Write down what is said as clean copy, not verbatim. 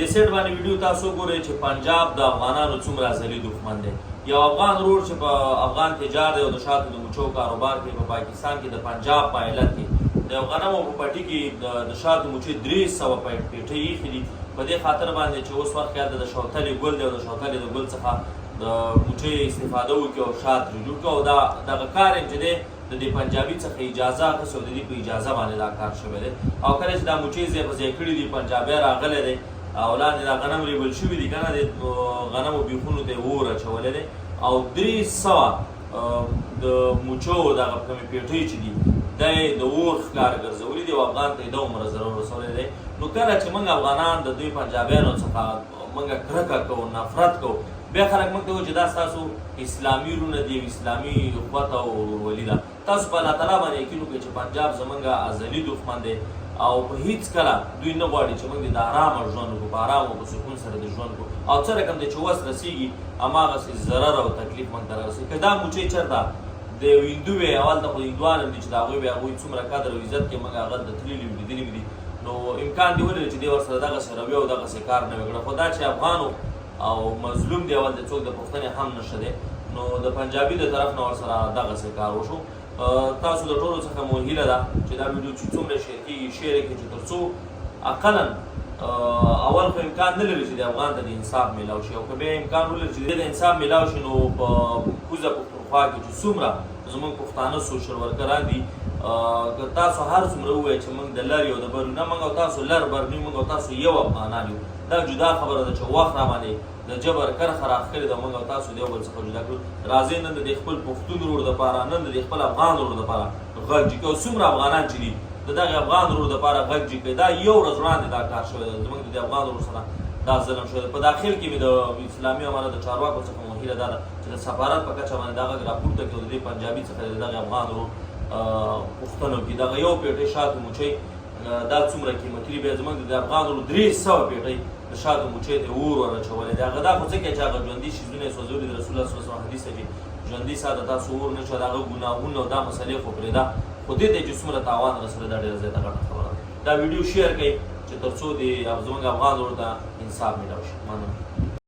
دې سیټ باندې ویډیو تاسو ګورئ چې پنجاب د افغانانو څومره ازلي دښمن دی. یو افغان ورور چې په افغان تجار دی او د شاتو د مچو کاروبار کوي په پاکستان کې د پنجاب په ایالت کې د غنمو په پټي کې د شاتو مچۍ 300 پیټۍ ایښي دي. په دې خاطر باندې چې اوس وخت خیال د شوتلې ګل دی او د شوتلې د ګل څخه د مچۍ استفاده وکړي او شات جوړ کړي او دغه کار چې دی د دې پنجابي څخه اجازه اخیستې او د دې په اجازه باندې دا کار شوی دی. او کله چې دا مچۍ ځای په ځای کړي دي پنجابی راغلی دی او لاندې دا غنم ریبل شوي دي که نه د غنمو بیخونو ته یې اور اچولی دی او 300 د مچو دغه کومې پیټۍ چې دي دا یې د اور ښکار ګرځولي دي او افغان ته یې دومره ضرر رسولی دی. نو کله چې موږ افغانان د دوی پنجابیانو څخه موږ کرکه کوو نفرت کوو بیا خلک موږ ته وایي چې دا ستاسو اسلامي وروڼه دي اسلامي اخوت او ورورولي ده. تاسو په الله تعالی باندې یقین وکړئ چې پنجاب زموږ ازلي دښمن دی او په هیڅ کله دوی نه غواړي چې موږ د ارامه ژوند وکړو په ارام او په سکون سره د ژوند وکړو او څه رقم دی چې وس رسېږي هماغسې ضرر او تکلیف موږ ته رارسوي. که دا مچۍ چېرته د یو هندو وی اول ته خو هندوان هم دي چې د هغوی به هغوی څومره قدر او عزت کې موږ هغه د تللي وي لیدلي دي نو امکان دی ولري چې دې ورسره دغسې رویه او دغسې کار نه وکړه. خو دا چې افغان او مظلوم دی اول د څوک د پوښتنې هم نشه دی نو د پنجابي د طرف نه ورسره دغسې کار وشو. تاسو د ټولو څخه مو هیله ده چې دا ویډیو چې څومره شیر کېږي شیر یې کړئ چې تر څو اقلا اول خو امکان نه لري چې د افغان ته د انصاف میلاو شي او که بیا امکان ولري چې د انصاف میلاو شي نو په کوزه پښتونخوا کې چې څومره زموږ پښتانه سوشل ورکران دي که تاسو هر څومره ووایئ چې موږ د لر یو د بر نه موږ او تاسو لر بر نه موږ او تاسو یو افغانان یو دا جدا خبره ده چې وخت را باندې د جبر کرښه راښکلې ده موږ او تاسو د یو بل څخه جدا کړو. راځئ نن د خپل پښتون ورور دپاره نن د خپل افغان ورور دپاره غږ جي کوو. څومره افغانان چې دي د دغه افغان ورور دپاره غږ جي کوي. دا یو ورځ وړاندې دا کار شوی دی زموږ د افغان ورور سره دا ظلم شوی دی. په داخل کې مې د اسلامي امارت د چارواکو څخه مو هیله دا ده چې د سفارت په کچه باندې دا غږ راپورته کړي او د دې پنجابي څخه د دغه افغان ورور پوښتنه وکړي. دغه یو پیټۍ شاتو مچۍ دا څومره قیمتي دي بیا زموږ د افغان ورور 300 پیټۍ د شاتو مچۍ ته اور ور اچولی دی. هغه دا خو ځکه چې هغه ژوندي شیزونه یې سوځولي د رسول الله صلی الله علیه وسلم حدیث دی چې ژوندي ساته تاسو اور نه شو د هغه ګناهونه او دا مسلې خو پرېږده خو دې ته چې څومره تاوان رسولی دا ډېره زیاته غټه خبره ده. دا ویډیو شیر کړئ چې تر څو د زموږ افغان ورور ته انصاف میلاو شي. مننه.